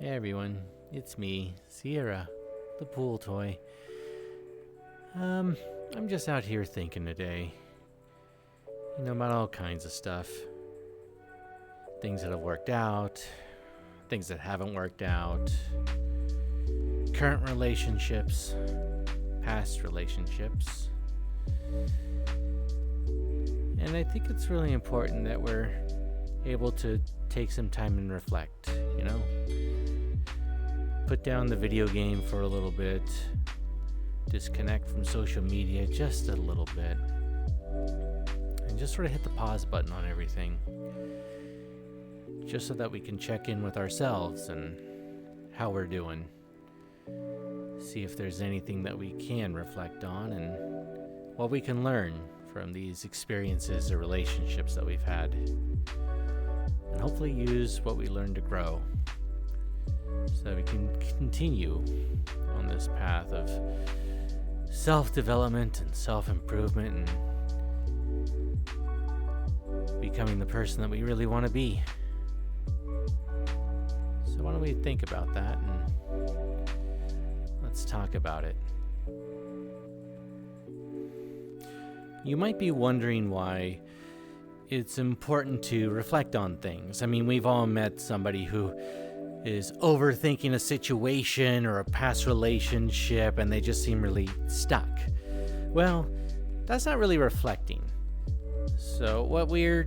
Hey everyone, it's me, Sierra, the pool toy. I'm just out here thinking today, about all kinds of stuff. Things that have worked out, things that haven't worked out, current relationships, past relationships. And I think it's really important that we're able to take some time and reflect, Put down the video game for a little bit, disconnect from social media just a little bit, and just sort of hit the pause button on everything, just so that we can check in with ourselves and how we're doing. See if there's anything that we can reflect on and what we can learn from these experiences or relationships that we've had. And hopefully use what we learned to grow so that we can continue on this path of self-development and self-improvement and becoming the person that we really want to be. So why don't we think about that and let's talk about it. You might be wondering why it's important to reflect on things. I mean, we've all met somebody who is overthinking a situation or a past relationship and they just seem really stuck. Well, that's not really reflecting. So what we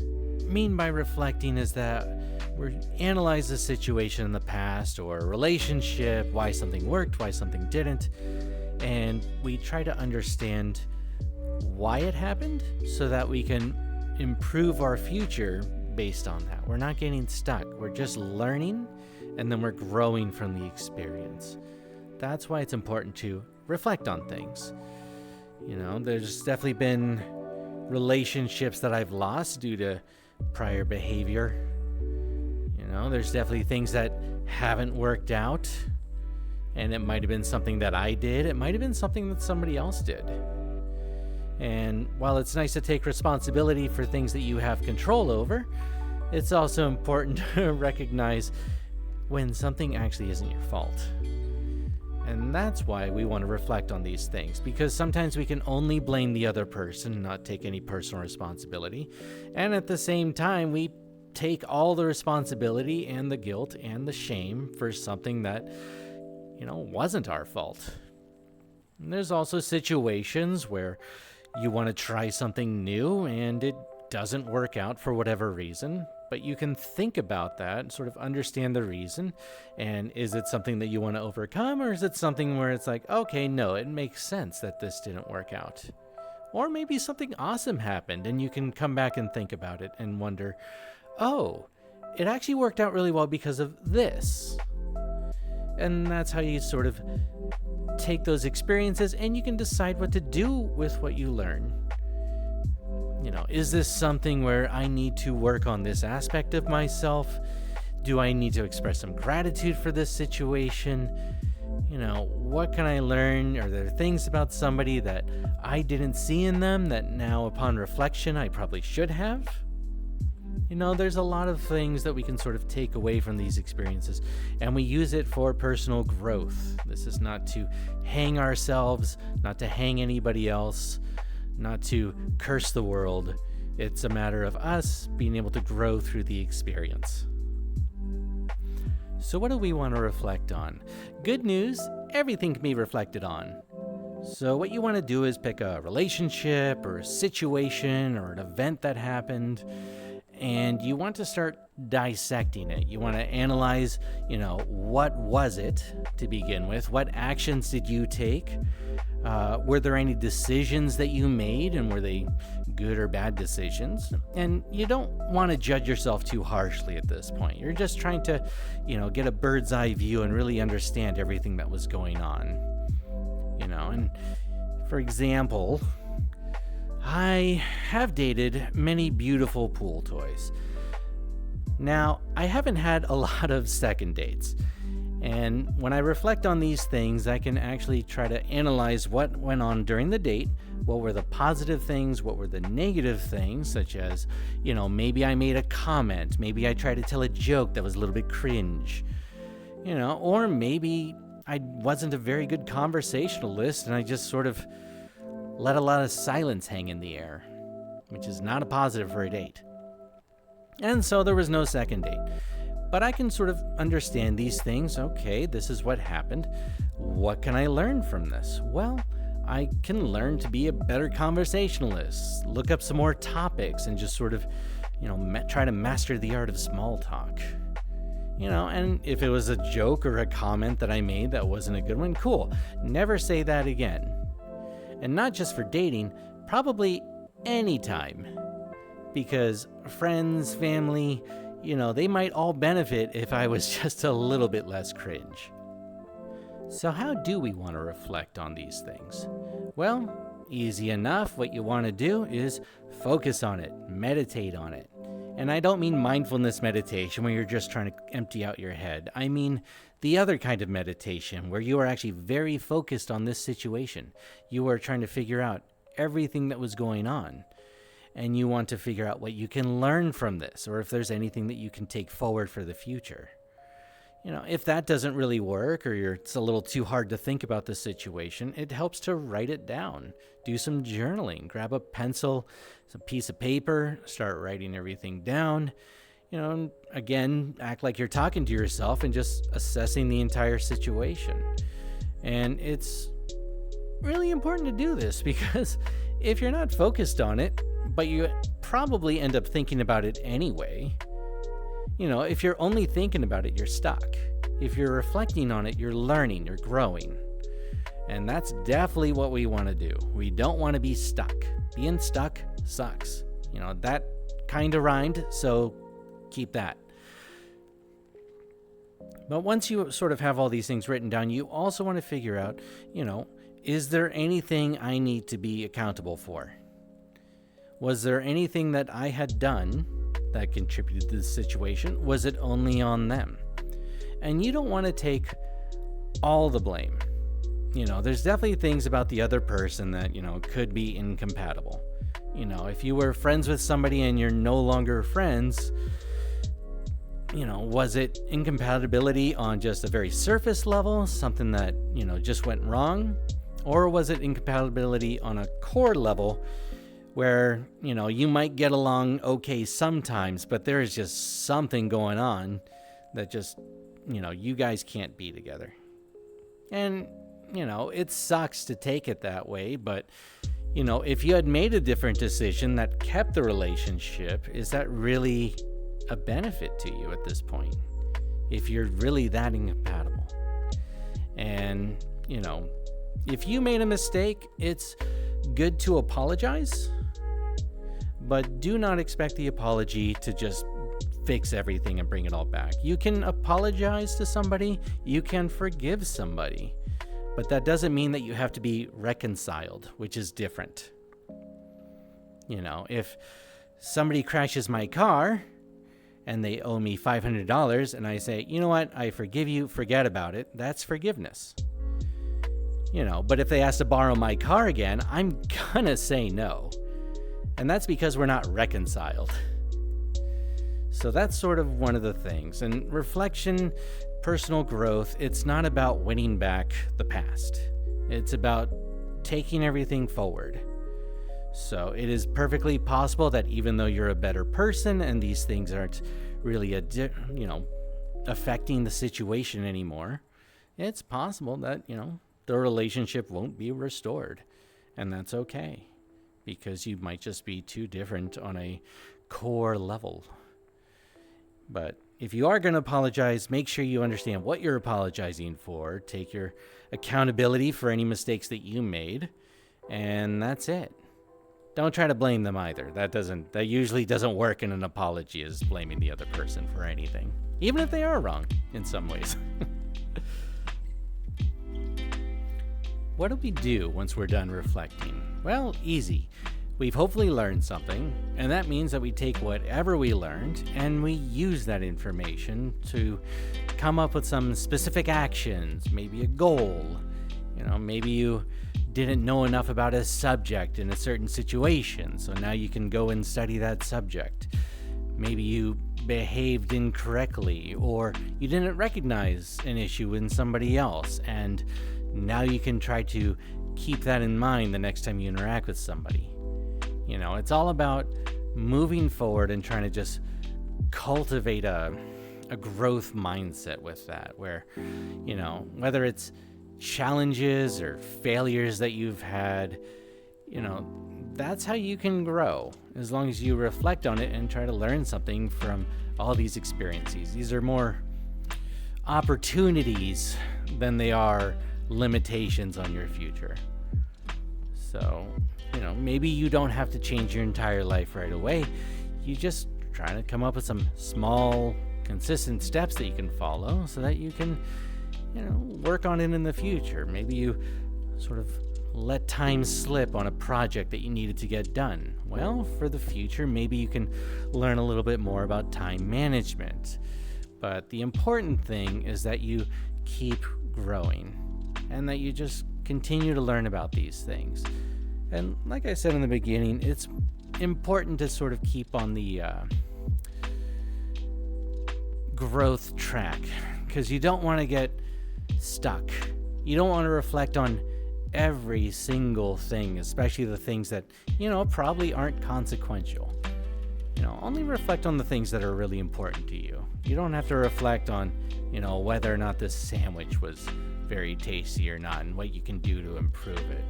mean by reflecting is that we analyze the situation in the past or a relationship, why something worked, why something didn't, and we try to understand why it happened so that we can improve our future based on that. We're not getting stuck. We're just learning and then we're growing from the experience. That's why it's important to reflect on things. There's definitely been relationships that I've lost due to prior behavior. There's definitely things that haven't worked out, and it might have been something that I did. It might have been something that somebody else did. And while it's nice to take responsibility for things that you have control over, it's also important to recognize when something actually isn't your fault. And that's why we want to reflect on these things, because sometimes we can only blame the other person and not take any personal responsibility. And at the same time, we take all the responsibility and the guilt and the shame for something that, wasn't our fault. And there's also situations where you want to try something new and it doesn't work out for whatever reason, but you can think about that and sort of understand the reason. And is it something that you want to overcome, or is it something where it's like, okay, no, it makes sense that this didn't work out? Or maybe something awesome happened and you can come back and think about it and wonder, oh, it actually worked out really well because of this. And that's how you sort of take those experiences and you can decide what to do with what you learn. Is this something where I need to work on this aspect of myself? Do I need to express some gratitude for this situation? What can I learn? Are there things about somebody that I didn't see in them that now upon reflection I probably should have? There's a lot of things that we can sort of take away from these experiences, and we use it for personal growth. This is not to hang ourselves, not to hang anybody else, not to curse the world. It's a matter of us being able to grow through the experience. So what do we want to reflect on? Good news, everything can be reflected on. So what you want to do is pick a relationship or a situation or an event that happened, and you want to start dissecting it. You want to analyze, what was it to begin with? What actions did you take? Were there any decisions that you made, and were they good or bad decisions? And you don't want to judge yourself too harshly at this point. You're just trying to, get a bird's eye view and really understand everything that was going on. And for example, I have dated many beautiful pool toys. Now, I haven't had a lot of second dates. And when I reflect on these things, I can actually try to analyze what went on during the date, what were the positive things, what were the negative things, such as, maybe I made a comment, maybe I tried to tell a joke that was a little bit cringe. Or maybe I wasn't a very good conversationalist and I just sort of let a lot of silence hang in the air, which is not a positive for a date. And so there was no second date. But I can sort of understand these things. Okay, this is what happened. What can I learn from this? Well, I can learn to be a better conversationalist, look up some more topics, and just sort of, try to master the art of small talk. And if it was a joke or a comment that I made that wasn't a good one, cool. Never say that again. And not just for dating, probably anytime. Because friends, family, they might all benefit if I was just a little bit less cringe. So how do we want to reflect on these things? Well, easy enough. What you want to do is focus on it, meditate on it. And I don't mean mindfulness meditation where you're just trying to empty out your head. I mean the other kind of meditation where you are actually very focused on this situation. You are trying to figure out everything that was going on. And you want to figure out what you can learn from this, or if there's anything that you can take forward for the future. If that doesn't really work, or it's a little too hard to think about the situation, it helps to write it down. Do some journaling. Grab a pencil, some piece of paper, start writing everything down. Again, act like you're talking to yourself and just assessing the entire situation. And it's really important to do this because if you're not focused on it, but you probably end up thinking about it anyway. If you're only thinking about it, you're stuck. If you're reflecting on it, you're learning, you're growing. And that's definitely what we want to do. We don't want to be stuck. Being stuck sucks. That kind of rhymed, so keep that. But once you sort of have all these things written down, you also want to figure out, is there anything I need to be accountable for? Was there anything that I had done that contributed to the situation? Was it only on them? And you don't want to take all the blame. There's definitely things about the other person that, could be incompatible. If you were friends with somebody and you're no longer friends, was it incompatibility on just a very surface level, something that, just went wrong? Or was it incompatibility on a core level where, you might get along okay sometimes, but there is just something going on that just, you guys can't be together. And, it sucks to take it that way, but, if you had made a different decision that kept the relationship, is that really a benefit to you at this point? If you're really that incompatible. And, if you made a mistake, it's good to apologize, but do not expect the apology to just fix everything and bring it all back. You can apologize to somebody, you can forgive somebody, but that doesn't mean that you have to be reconciled, which is different. If somebody crashes my car and they owe me $500 and I say, you know what, I forgive you, forget about it, that's forgiveness. But if they ask to borrow my car again, I'm gonna say no. And that's because we're not reconciled. So that's sort of one of the things. And reflection, personal growth, it's not about winning back the past. It's about taking everything forward. So it is perfectly possible that even though you're a better person and these things aren't really affecting the situation anymore, it's possible that, the relationship won't be restored. And that's okay, because you might just be too different on a core level. But if you are going to apologize, make sure you understand what you're apologizing for. Take your accountability for any mistakes that you made, and that's it. Don't try to blame them either. That usually doesn't work in an apology, is blaming the other person for anything, even if they are wrong in some ways. What do we do once we're done reflecting? Well, easy. We've hopefully learned something, and that means that we take whatever we learned and we use that information to come up with some specific actions, maybe a goal. Maybe you didn't know enough about a subject in a certain situation, so now you can go and study that subject. Maybe you behaved incorrectly, or you didn't recognize an issue in somebody else, and now you can try to keep that in mind the next time you interact with somebody. It's all about moving forward and trying to just cultivate a growth mindset with that, where, whether it's challenges or failures that you've had, that's how you can grow, as long as you reflect on it and try to learn something from all these experiences. These are more opportunities than they are limitations on your future. So, maybe you don't have to change your entire life right away. You just try to come up with some small, consistent steps that you can follow so that you can, work on it in the future. Maybe you sort of let time slip on a project that you needed to get done. Well, for the future, maybe you can learn a little bit more about time management. But the important thing is that you keep growing and that you just continue to learn about these things. And like I said in the beginning, it's important to sort of keep on the growth track, because you don't want to get stuck. You don't want to reflect on every single thing, especially the things that, probably aren't consequential. Only reflect on the things that are really important to you. You don't have to reflect on, whether or not this sandwich was very tasty or not, and what you can do to improve it.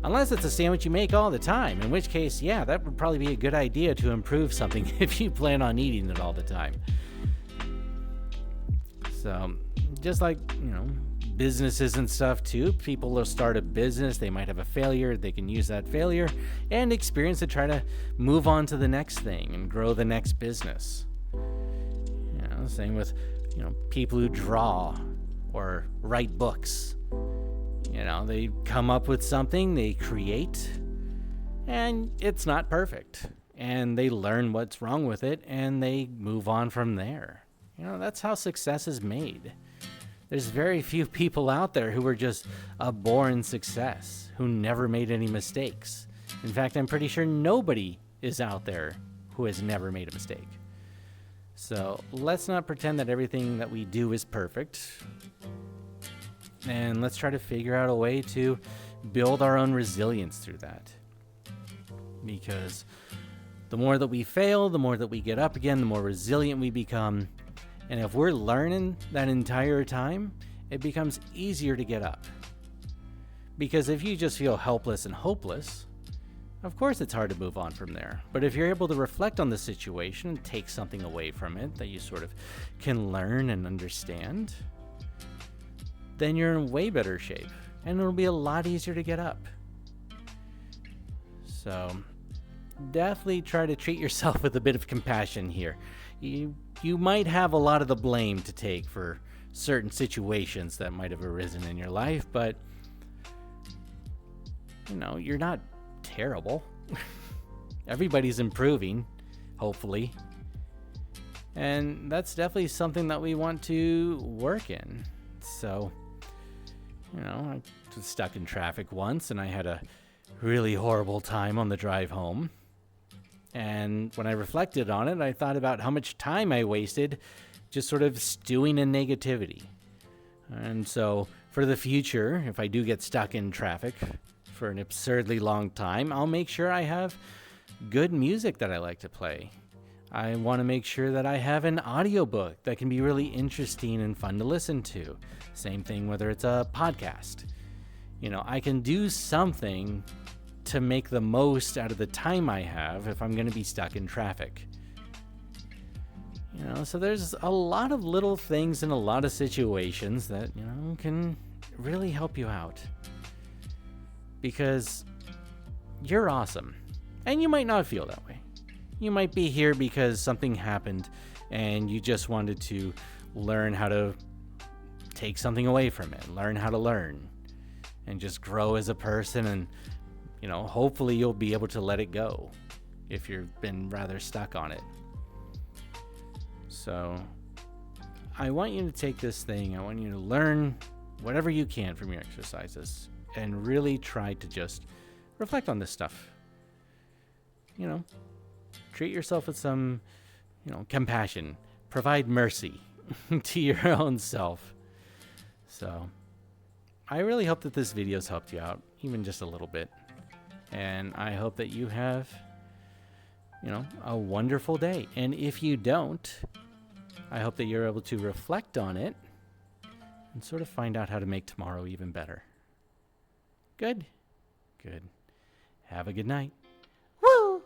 Unless it's a sandwich you make all the time, in which case, yeah, that would probably be a good idea to improve something if you plan on eating it all the time. So, just like, businesses and stuff too, people will start a business, they might have a failure, they can use that failure and experience to try to move on to the next thing and grow the next business. Same with, people who draw or write books. They come up with something, they create, and it's not perfect. And they learn what's wrong with it, and they move on from there. That's how success is made. There's very few people out there who are just a born success, who never made any mistakes. In fact, I'm pretty sure nobody is out there who has never made a mistake. So let's not pretend that everything that we do is perfect. And let's try to figure out a way to build our own resilience through that. Because the more that we fail, the more that we get up again, the more resilient we become. And if we're learning that entire time, it becomes easier to get up. Because if you just feel helpless and hopeless, of course it's hard to move on from there. But if you're able to reflect on the situation and take something away from it that you sort of can learn and understand, then you're in way better shape, and it'll be a lot easier to get up. So definitely try to treat yourself with a bit of compassion here. You might have a lot of the blame to take for certain situations that might have arisen in your life, but you're not terrible. Everybody's improving, hopefully. And that's definitely something that we want to work in. So, I was stuck in traffic once, and I had a really horrible time on the drive home. And when I reflected on it, I thought about how much time I wasted just sort of stewing in negativity. And so for the future, if I do get stuck in traffic for an absurdly long time, I'll make sure I have good music that I like to play. I want to make sure that I have an audiobook that can be really interesting and fun to listen to. Same thing whether it's a podcast. I can do something to make the most out of the time I have if I'm going to be stuck in traffic. So there's a lot of little things in a lot of situations that, can really help you out. Because you're awesome. And you might not feel that way. You might be here because something happened and you just wanted to learn how to take something away from it, learn how to learn, and just grow as a person. And hopefully you'll be able to let it go if you've been rather stuck on it. So I want you to take this thing, I want you to learn whatever you can from your exercises and really try to just reflect on this stuff. Treat yourself with some, compassion. Provide mercy to your own self. So, I really hope that this video's helped you out, even just a little bit. And I hope that you have, a wonderful day. And if you don't, I hope that you're able to reflect on it and sort of find out how to make tomorrow even better. Good. Good. Have a good night. Woo!